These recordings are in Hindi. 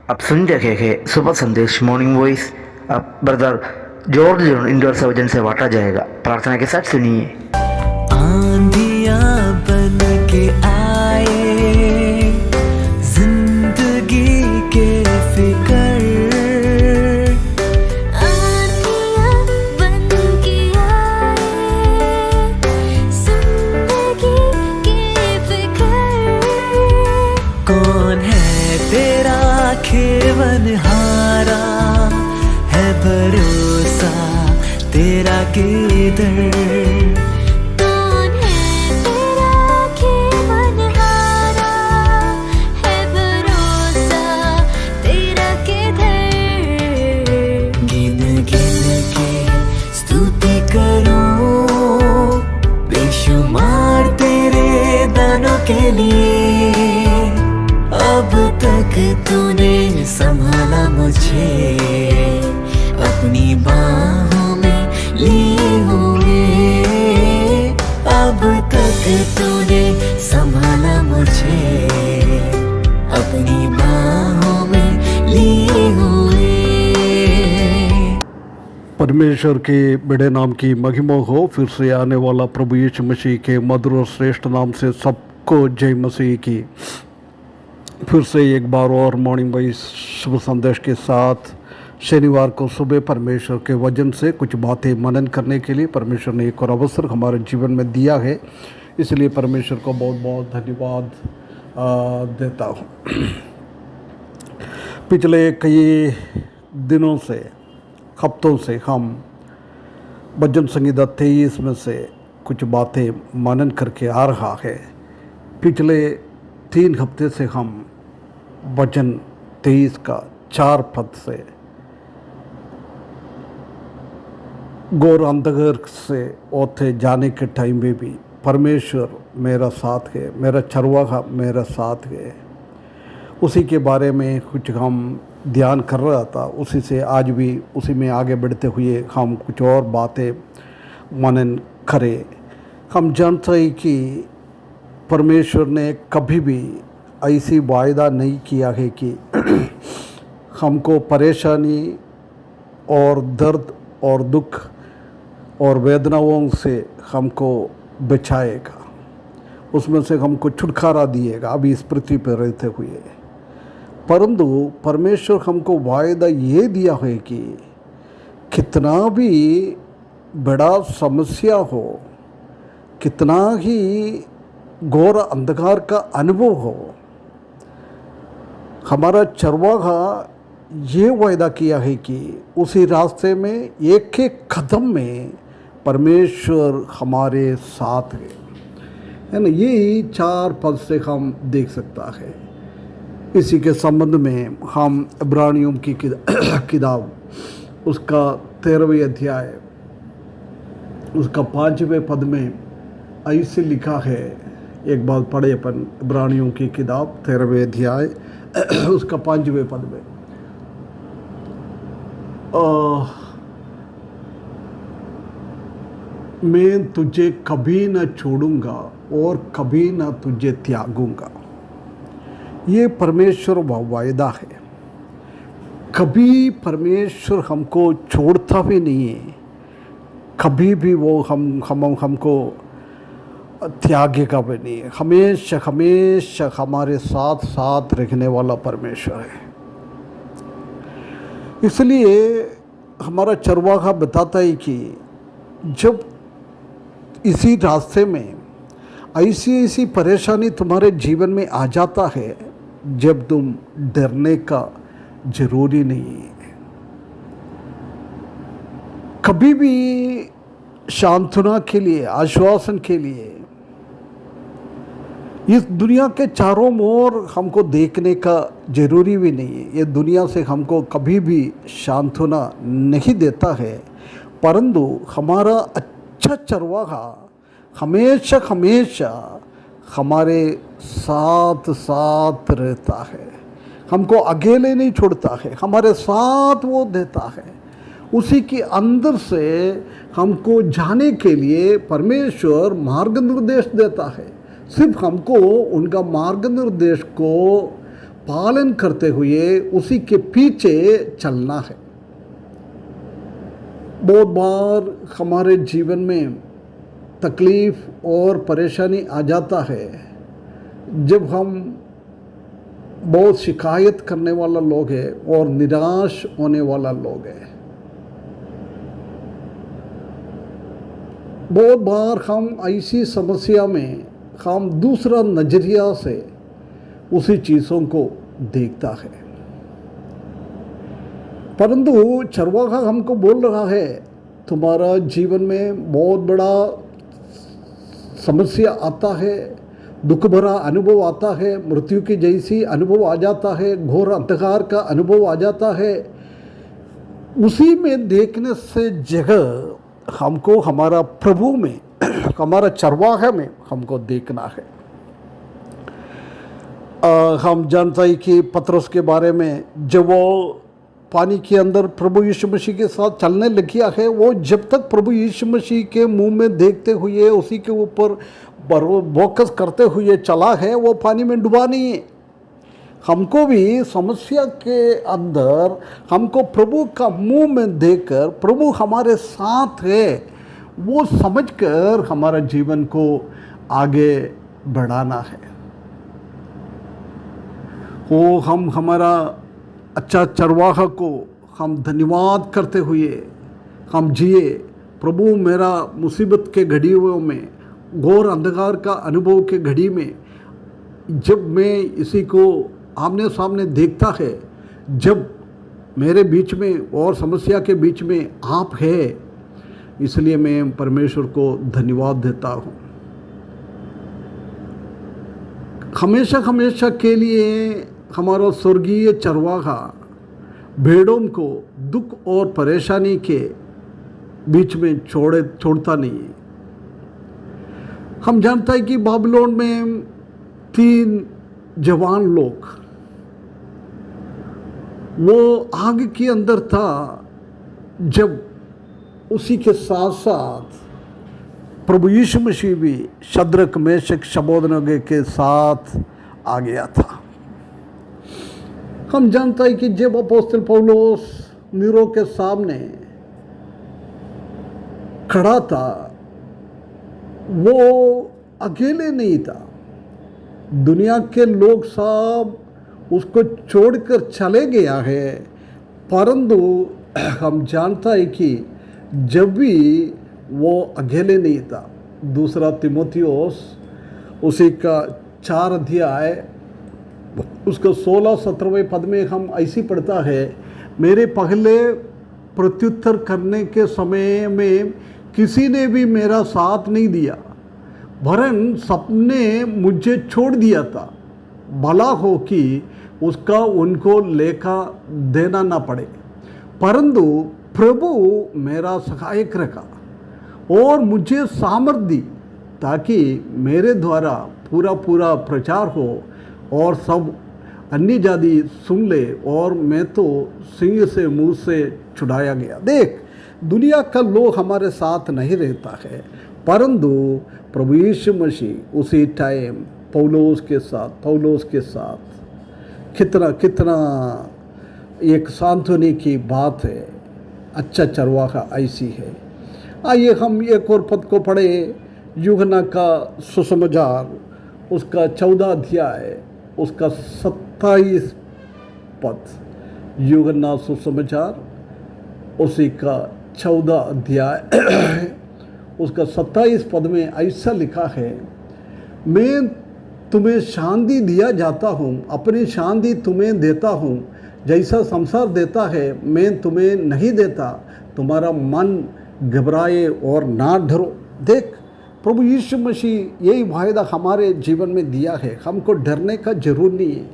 आप सुन रहे हैं सुबह संदेश मॉर्निंग वॉइस। अब ब्रदर जॉर्ज इंडोर सर्जन से बांटा जाएगा। प्रार्थना के साथ सुनिए। आंधियां बन के आए जिंदगी के फिकर, आंधियां बन के आए जिंदगी के फिकर। कौन है तेरा खेवनहारा, है भरोसा तेरा किधर। कौन है तेरा खेवनहारा, है भरोसा तेरा किधर। गिन गिन के स्तुति करूं बेशुमार तेरे दानों के लिए। अब तक तूने संभाला मुझे, अपनी बाहों में लिए हुए। अब तक तूने संभाला मुझे, अपनी बाहों में लिए हुए। परमेश्वर के बड़े नाम की महिमा हो। फिर से आने वाला प्रभु यीशु मसीह के मधुर और श्रेष्ठ नाम से सबको जय मसीह की। फिर से एक बार और मॉर्निंग वॉइस शुभ संदेश के साथ शनिवार को सुबह परमेश्वर के वचन से कुछ बातें मनन करने के लिए परमेश्वर ने एक और अवसर हमारे जीवन में दिया है। इसलिए परमेश्वर को बहुत बहुत धन्यवाद देता हूँ। पिछले कई दिनों से हफ्तों से हम भजन संहिता 23 में से कुछ बातें मनन करके आ रहा है। पिछले 3 हफ्ते से हम भजन 23 का 4 पद से घोर अंधकार से ओथे जाने के टाइम में भी परमेश्वर मेरा साथ है, मेरा चरवाहा मेरा साथ है, उसी के बारे में कुछ हम ध्यान कर रहा था। उसी से आज भी उसी में आगे बढ़ते हुए हम कुछ और बातें मनन करें। हम जानते हैं कि परमेश्वर ने कभी भी ऐसी वायदा नहीं किया है कि हमको परेशानी और दर्द और दुख और वेदनाओं से हमको बचाएगा, उसमें से हमको छुटकारा दिएगा अभी इस पृथ्वी पर रहते हुए। परंतु परमेश्वर हमको वायदा ये दिया है कि कितना भी बड़ा समस्या हो, कितना ही घोर अंधकार का अनुभव हो, हमारा चरवाहा ये वायदा किया है कि उसी रास्ते में एक एक कदम में परमेश्वर हमारे साथ है ना। यही 4 पद से हम देख सकता है। इसी के संबंध में हम इब्रानियों की किताब उसका 13वें अध्याय उसका 5वें पद में ऐसे लिखा है। एक बार पढ़े अपन इब्रानियों की किताब 13वें अध्याय उसका 5वें पद में, मैं तुझे कभी न छोड़ूंगा और कभी न तुझे त्यागूंगा। ये परमेश्वर वायदा है। कभी परमेश्वर हमको छोड़ता भी नहीं है, कभी भी वो हमको त्यागेगा भी नहीं है। हमेशा हमेशा हमारे साथ साथ रखने वाला परमेश्वर है। इसलिए हमारा चरवाहा बताता है कि जब इसी रास्ते में ऐसी ऐसी परेशानी तुम्हारे जीवन में आ जाता है, जब तुम डरने का जरूरी नहीं है। कभी भी सांत्वना के लिए, आश्वासन के लिए इस दुनिया के चारों ओर हमको देखने का जरूरी भी नहीं है। ये दुनिया से हमको कभी भी सांत्वना नहीं देता है, परंतु हमारा अच्छा चरवाहा हमेशा हमेशा हमारे साथ साथ रहता है, हमको अकेले नहीं छोड़ता है, हमारे साथ वो देता है। उसी के अंदर से हमको जाने के लिए परमेश्वर मार्ग निर्देश देता है। सिर्फ हमको उनका मार्ग निर्देश को पालन करते हुए उसी के पीछे चलना है। बहुत बार हमारे जीवन में तकलीफ़ और परेशानी आ जाता है जब हम बहुत शिकायत करने वाला लोग हैं और निराश होने वाला लोग हैं। बहुत बार हम ऐसी समस्या में हम दूसरा नज़रिया से उसी चीज़ों को देखता है, परंतु चरवाहा हमको बोल रहा है तुम्हारा जीवन में बहुत बड़ा समस्या आता है, दुख भरा अनुभव आता है, मृत्यु की जैसी अनुभव आ जाता है, घोर अंधकार का अनुभव आ जाता है। उसी में देखने से जगह हमको हमारा प्रभु में हमारा चरवाहा में हमको देखना है। हम जानते हैं कि पतरस के बारे में जब वो पानी के अंदर प्रभु यीशु मसीह के साथ चलने लग गया है, वो जब तक प्रभु यीशु मसीह के मुंह में देखते हुए उसी के ऊपर फोकस करते हुए चला है, वो पानी में डूबा नहीं है। हमको भी समस्या के अंदर हमको प्रभु का मुंह में देखकर प्रभु हमारे साथ है वो समझकर हमारा जीवन को आगे बढ़ाना है। वो हम हमारा अच्छा चरवाहा को हम धन्यवाद करते हुए हम जिए। प्रभु मेरा मुसीबत के घड़ियों में, घोर अंधकार का अनुभव के घड़ी में जब मैं इसी को आमने सामने देखता है, जब मेरे बीच में और समस्या के बीच में आप है, इसलिए मैं परमेश्वर को धन्यवाद देता हूँ। हमेशा हमेशा के लिए हमारा स्वर्गीय चरवाहा भेड़ों को दुख और परेशानी के बीच में छोड़ता नहीं है। हम जानते हैं कि बाबिलोन में 3 जवान लोग वो आग के अंदर था, जब उसी के साथ साथ प्रभु यीशु मसीह भी शद्रक मेशक शबोदनगे के साथ आ गया था। हम जानते हैं कि जब अपोस्तल पौलुस नीरो के सामने खड़ा था, वो अकेले नहीं था। दुनिया के लोग सब उसको छोड़कर चले गया है, परंतु हम जानता है कि जब भी वो अकेले नहीं था। दूसरा तिमोथियोस उसी का 4 अध्याय उसका 16-17वें पद में हम ऐसी पढ़ता है, मेरे पहले प्रत्युत्तर करने के समय में किसी ने भी मेरा साथ नहीं दिया, वरन सबने मुझे छोड़ दिया था। भला हो कि उसका उनको लेखा देना ना पड़े, परंतु प्रभु मेरा सहायक रखा और मुझे सामर्थ दी, ताकि मेरे द्वारा पूरा प्रचार हो और सब अन्य जाति सुन ले, और मैं तो सिंह से मुंह से छुड़ाया गया। देख, दुनिया का लोग हमारे साथ नहीं रहता है, परंतु प्रभु यीशु मसीह उसी टाइम पौलुस के साथ कितना एक सांत्वनी की बात है। अच्छा चरवाहा ऐसी है। आइए हम एक और पद को पढ़े, यूहन्ना का सुसमाचार उसका 14 अध्याय उसका 27 पद। यूहन्ना सुसमाचार उसी का 14 अध्याय उसका 27 पद में ऐसा लिखा है, मैं तुम्हें शांति दिया जाता हूँ, अपनी शांति तुम्हें देता हूँ, जैसा संसार देता है मैं तुम्हें नहीं देता। तुम्हारा मन घबराए और ना डरो। देख, प्रभु यीशु मसीह यही वायदा हमारे जीवन में दिया है, हमको डरने का जरूर नहीं है।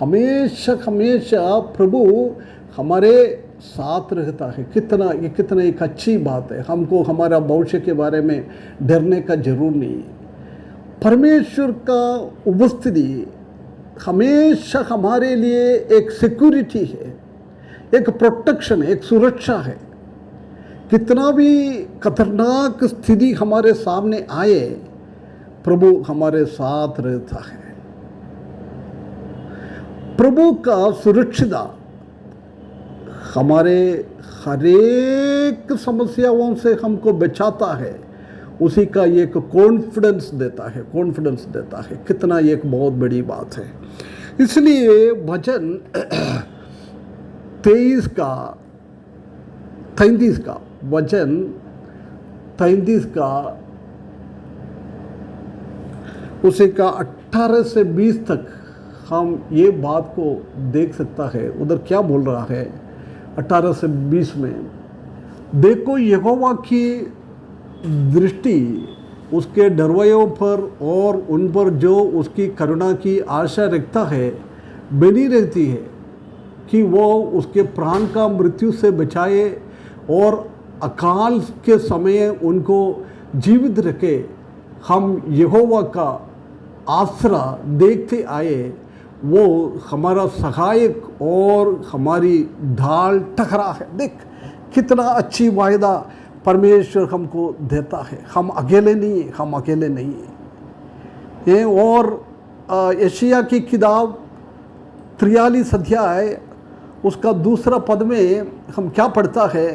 हमेशा प्रभु हमारे साथ रहता है। कितना एक अच्छी बात है। हमको हमारा भविष्य के बारे में डरने का जरूर नहीं है। परमेश्वर का उपस्थिति हमेशा हमारे लिए एक सिक्योरिटी है, एक प्रोटेक्शन है, एक सुरक्षा है। कितना भी खतरनाक स्थिति हमारे सामने आए, प्रभु हमारे साथ रहता है। प्रभु का सुरक्षिता हमारे हर एक समस्याओं से हमको बचाता है, उसी का एक कॉन्फिडेंस देता है। कितना एक बहुत बड़ी बात है। इसलिए भजन 33 का वचन 33 का उसी का 18 से 20 तक हम ये बात को देख सकता है। उधर क्या बोल रहा है 18 से 20 में, देखो यहोवा की दृष्टि उसके डरवयों पर और उन पर जो उसकी करुणा की आशा रखता है बनी रहती है कि वो उसके प्राण का मृत्यु से बचाए और अकाल के समय उनको जीवित रखे। हम यहोवा का आसरा देखते आए, वो हमारा सहायक और हमारी ढाल टकरा है। देख कितना अच्छी वायदा परमेश्वर हमको देता है। हम अकेले नहीं हैं। ये और यशायाह की किताब 43 अध्याय उसका दूसरा पद में हम क्या पढ़ता है,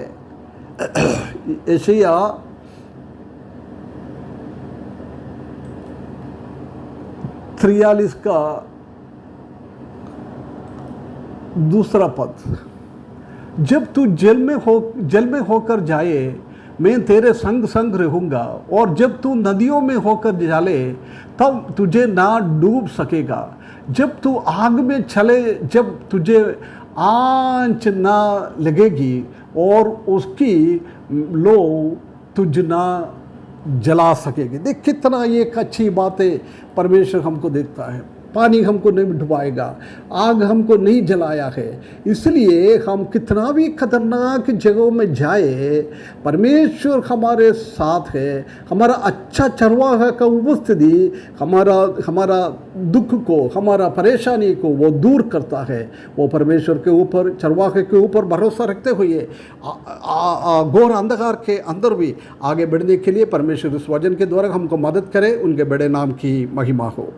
यशायाह 43 का दूसरा पद, जब तू जेल में होकर जाए मैं तेरे संग संग रहूँगा, और जब तू नदियों में होकर जाले तब तुझे ना डूब सकेगा। जब तू आग में चले, जब तुझे आंच ना लगेगी और उसकी लो तुझ ना जला सकेगी। देख कितना एक अच्छी बातें परमेश्वर हमको देता है। पानी हमको नहीं डुबाएगा, आग हमको नहीं जलाया है। इसलिए हम कितना भी खतरनाक जगहों में जाए, परमेश्वर हमारे साथ है। हमारा अच्छा चरवाहा का उपस्थिति हमारा दुख को, हमारा परेशानी को वो दूर करता है। वो परमेश्वर के ऊपर, चरवाहे के ऊपर भरोसा रखते हुए घोर अंधकार के अंदर भी आगे बढ़ने के लिए परमेश्वर इस वचन के द्वारा हमको मदद करे। उनके बड़े नाम की महिमा हो।